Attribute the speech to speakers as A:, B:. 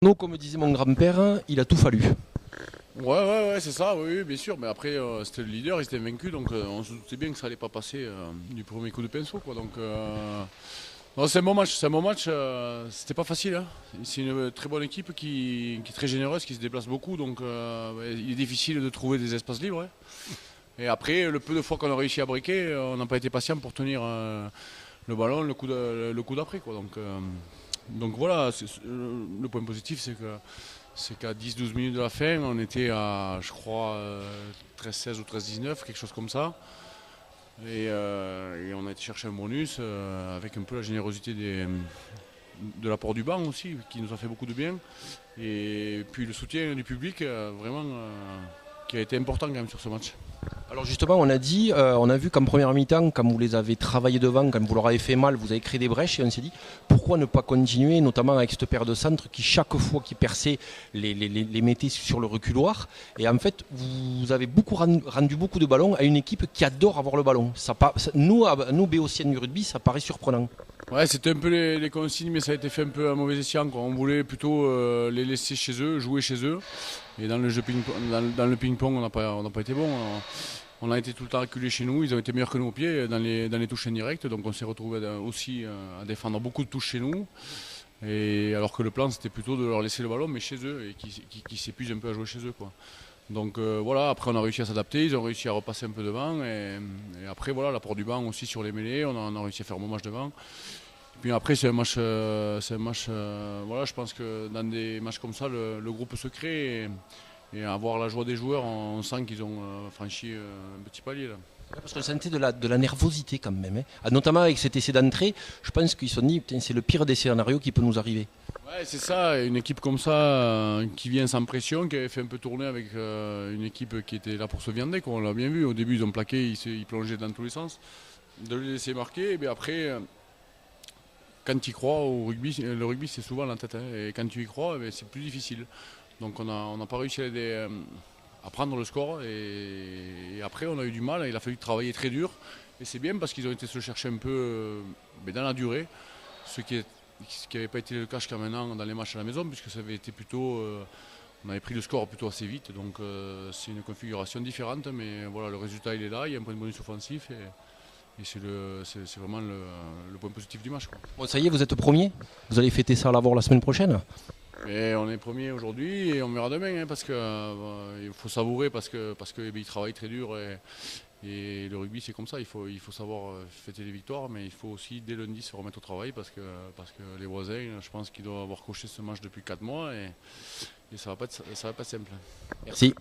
A: Non, comme disait mon grand-père, il a tout fallu.
B: Ouais, c'est ça, oui, bien sûr. Mais après, c'était le leader, il était vaincu, donc on se doutait bien que ça allait pas passer du premier coup de pinceau, quoi. Donc, non, c'est un bon match, c'est un bon match. C'était pas facile, hein. C'est une très bonne équipe qui est très généreuse, qui se déplace beaucoup, donc ouais, il est difficile de trouver des espaces libres, hein. Et après, le peu de fois qu'on a réussi à briquer, on n'a pas été patient pour tenir le ballon le coup d'après, quoi. Donc voilà, le point positif, c'est qu'à 10-12 minutes de la fin, on était à, je crois, 13-16 ou 13-19, quelque chose comme ça. Et on a été chercher un bonus avec un peu la générosité de l'apport du banc aussi, qui nous a fait beaucoup de bien. Et puis le soutien du public, vraiment, qui a été important quand même sur ce match.
A: Alors justement, on a vu qu'en première mi-temps, quand vous les avez travaillés devant, quand vous leur avez fait mal, vous avez créé des brèches et on s'est dit pourquoi ne pas continuer, notamment avec cette paire de centres qui chaque fois qu'ils perçaient les mettaient sur le reculoir. Et en fait, vous avez rendu beaucoup de ballons à une équipe qui adore avoir le ballon. Nous béotiens du rugby, ça paraît surprenant.
B: Ouais, c'était un peu les consignes, mais ça a été fait un peu à mauvais escient, quoi. On voulait plutôt les laisser chez eux, jouer chez eux. Et dans le jeu dans le ping-pong, on n'a pas été bon. On a été tout le temps reculé chez nous. Ils ont été meilleurs que nous au pied dans les touches indirectes. Donc on s'est retrouvé aussi à défendre beaucoup de touches chez nous. Et alors que le plan, c'était plutôt de leur laisser le ballon, mais chez eux, et qui s'épuisent un peu à jouer chez eux, quoi. Donc voilà, après on a réussi à s'adapter, ils ont réussi à repasser un peu devant. Et après, voilà, l'apport du banc aussi sur les mêlées, on a réussi à faire un bon match devant. Puis après, voilà, je pense que dans des matchs comme ça, le groupe se crée et avoir la joie des joueurs, on sent qu'ils ont franchi un petit palier là.
A: Parce qu'on sentait de la nervosité quand même, hein. Ah, notamment avec cet essai d'entrée, je pense qu'ils se sont dit putain, c'est le pire des scénarios qui peut nous arriver.
B: Ouais, c'est ça, une équipe comme ça qui vient sans pression, qui avait fait un peu tourner avec une équipe qui était là pour se viander, quoi. On l'a bien vu. Au début, ils ont plaqué, ils plongeaient dans tous les sens. De les laisser marquer, et bien après, quand tu y crois au rugby, le rugby c'est souvent la tête, hein, et quand tu y crois, eh c'est plus difficile. Donc on n'a pas réussi à prendre le score et après on a eu du mal, il a fallu travailler très dur. Et c'est bien parce qu'ils ont été se chercher un peu mais dans la durée, ce qui n'avait pas été le cas jusqu'à maintenant dans les matchs à la maison, puisque ça avait été plutôt. On avait pris le score plutôt assez vite, donc c'est une configuration différente, mais voilà, le résultat il est là, il y a un point de bonus offensif et c'est vraiment le point positif du match, quoi.
A: Bon, ça y est, vous êtes premier. Vous allez fêter ça à l'avant la semaine prochaine.
B: Et on est premier aujourd'hui et on verra demain, hein, parce que il faut savourer parce que ils travaillent très dur et le rugby c'est comme ça, il faut savoir fêter les victoires, mais il faut aussi dès lundi se remettre au travail parce que les voisins, je pense qu'ils doivent avoir coché ce match depuis 4 mois et ça va pas être simple.
A: Merci.